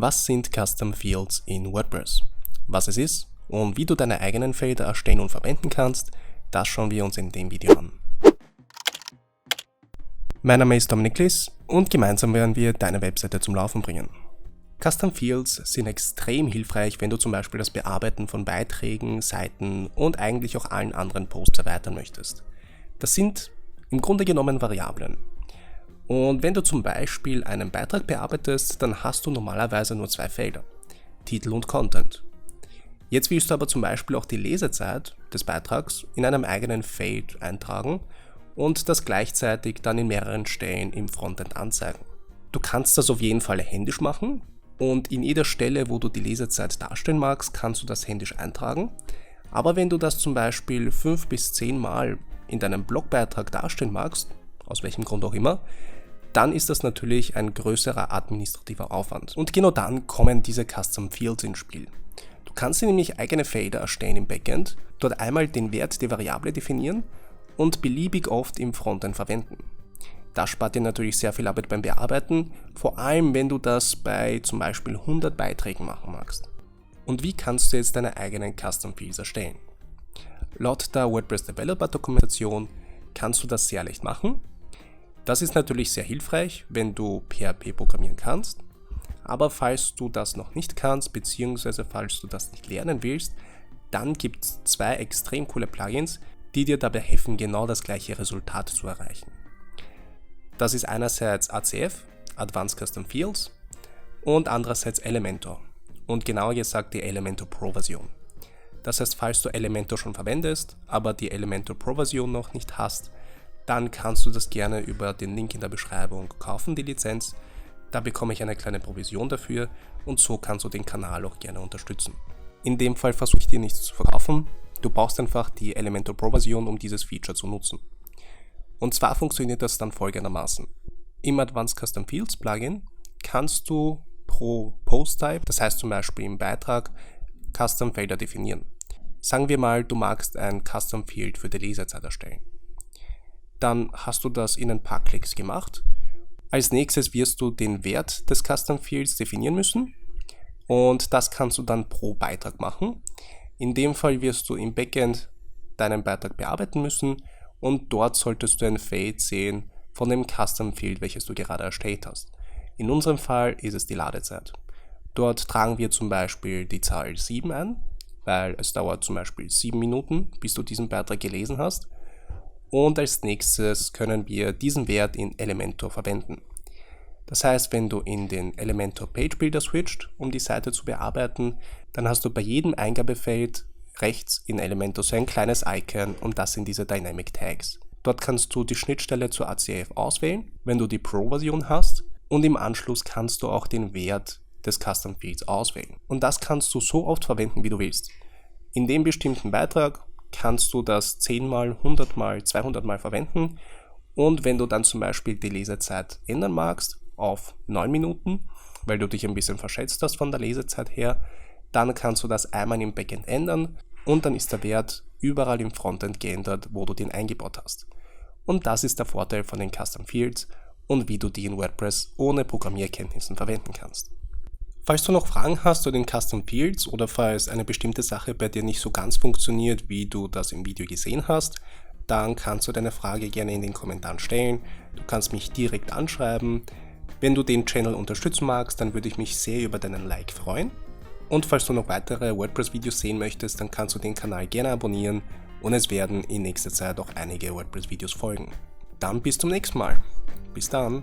Was sind Custom Fields in WordPress? Was es ist und wie du deine eigenen Felder erstellen und verwenden kannst, das schauen wir uns in dem Video an. Mein Name ist Dominik und gemeinsam werden wir deine Webseite zum Laufen bringen. Custom Fields sind extrem hilfreich, wenn du zum Beispiel das Bearbeiten von Beiträgen, Seiten und eigentlich auch allen anderen Posts erweitern möchtest. Das sind im Grunde genommen Variablen. Und wenn du zum Beispiel einen Beitrag bearbeitest, dann hast du normalerweise nur zwei Felder, Titel und Content. Jetzt willst du aber zum Beispiel auch die Lesezeit des Beitrags in einem eigenen Feld eintragen und das gleichzeitig dann in mehreren Stellen im Frontend anzeigen. Du kannst das auf jeden Fall händisch machen und in jeder Stelle, wo du die Lesezeit darstellen magst, kannst du das händisch eintragen. Aber wenn du das zum Beispiel 5 bis 10 Mal in deinem Blogbeitrag darstellen magst, aus welchem Grund auch immer, dann ist das natürlich ein größerer administrativer Aufwand. Und genau dann kommen diese Custom Fields ins Spiel. Du kannst dir nämlich eigene Felder erstellen im Backend, dort einmal den Wert der Variable definieren und beliebig oft im Frontend verwenden. Das spart dir natürlich sehr viel Arbeit beim Bearbeiten, vor allem wenn du das bei zum Beispiel 100 Beiträgen machen magst. Und wie kannst du jetzt deine eigenen Custom Fields erstellen? Laut der WordPress Developer Dokumentation kannst du das sehr leicht machen. Das ist natürlich sehr hilfreich, wenn du PHP programmieren kannst, aber falls du das noch nicht kannst, beziehungsweise falls du das nicht lernen willst, dann gibt es zwei extrem coole Plugins, die dir dabei helfen, genau das gleiche Resultat zu erreichen. Das ist einerseits ACF, Advanced Custom Fields, und andererseits Elementor, und genauer gesagt die Elementor Pro Version. Das heißt, falls du Elementor schon verwendest, aber die Elementor Pro Version noch nicht hast, dann kannst du das gerne über den Link in der Beschreibung kaufen, die Lizenz. Da bekomme ich eine kleine Provision dafür und so kannst du den Kanal auch gerne unterstützen. In dem Fall versuche ich dir nichts zu verkaufen, du brauchst einfach die Elementor Pro Version, um dieses Feature zu nutzen. Und zwar funktioniert das dann folgendermaßen. Im Advanced Custom Fields Plugin kannst du pro Post Type, das heißt zum Beispiel im Beitrag, Custom Felder definieren. Sagen wir mal, du magst ein Custom Field für die Lesezeit erstellen. Dann hast du das in ein paar Klicks gemacht. Als nächstes wirst du den Wert des Custom Fields definieren müssen und das kannst du dann pro Beitrag machen. In dem Fall wirst du im Backend deinen Beitrag bearbeiten müssen und dort solltest du ein Feld sehen von dem Custom Field, welches du gerade erstellt hast. In unserem Fall ist es die Ladezeit. Dort tragen wir zum Beispiel die Zahl 7 ein, weil es dauert zum Beispiel 7 Minuten, bis du diesen Beitrag gelesen hast. Und als nächstes können wir diesen Wert in Elementor verwenden. Das heißt, wenn du in den Elementor Page Builder switcht, um die Seite zu bearbeiten, dann hast du bei jedem Eingabefeld rechts in Elementor so ein kleines Icon und das sind diese Dynamic Tags. Dort kannst du die Schnittstelle zur ACF auswählen, wenn du die Pro-Version hast, und im Anschluss kannst du auch den Wert des Custom Fields auswählen. Und das kannst du so oft verwenden, wie du willst. In dem bestimmten Beitrag kannst du das 10 mal, 100 mal, 200 mal verwenden und wenn du dann zum Beispiel die Lesezeit ändern magst auf 9 Minuten, weil du dich ein bisschen verschätzt hast von der Lesezeit her, dann kannst du das einmal im Backend ändern und dann ist der Wert überall im Frontend geändert, wo du den eingebaut hast. Und das ist der Vorteil von den Custom Fields und wie du die in WordPress ohne Programmierkenntnissen verwenden kannst. Falls du noch Fragen hast zu den Custom Fields oder falls eine bestimmte Sache bei dir nicht so ganz funktioniert, wie du das im Video gesehen hast, dann kannst du deine Frage gerne in den Kommentaren stellen. Du kannst mich direkt anschreiben. Wenn du den Channel unterstützen magst, dann würde ich mich sehr über deinen Like freuen. Und falls du noch weitere WordPress-Videos sehen möchtest, dann kannst du den Kanal gerne abonnieren und es werden in nächster Zeit auch einige WordPress-Videos folgen. Dann bis zum nächsten Mal. Bis dann.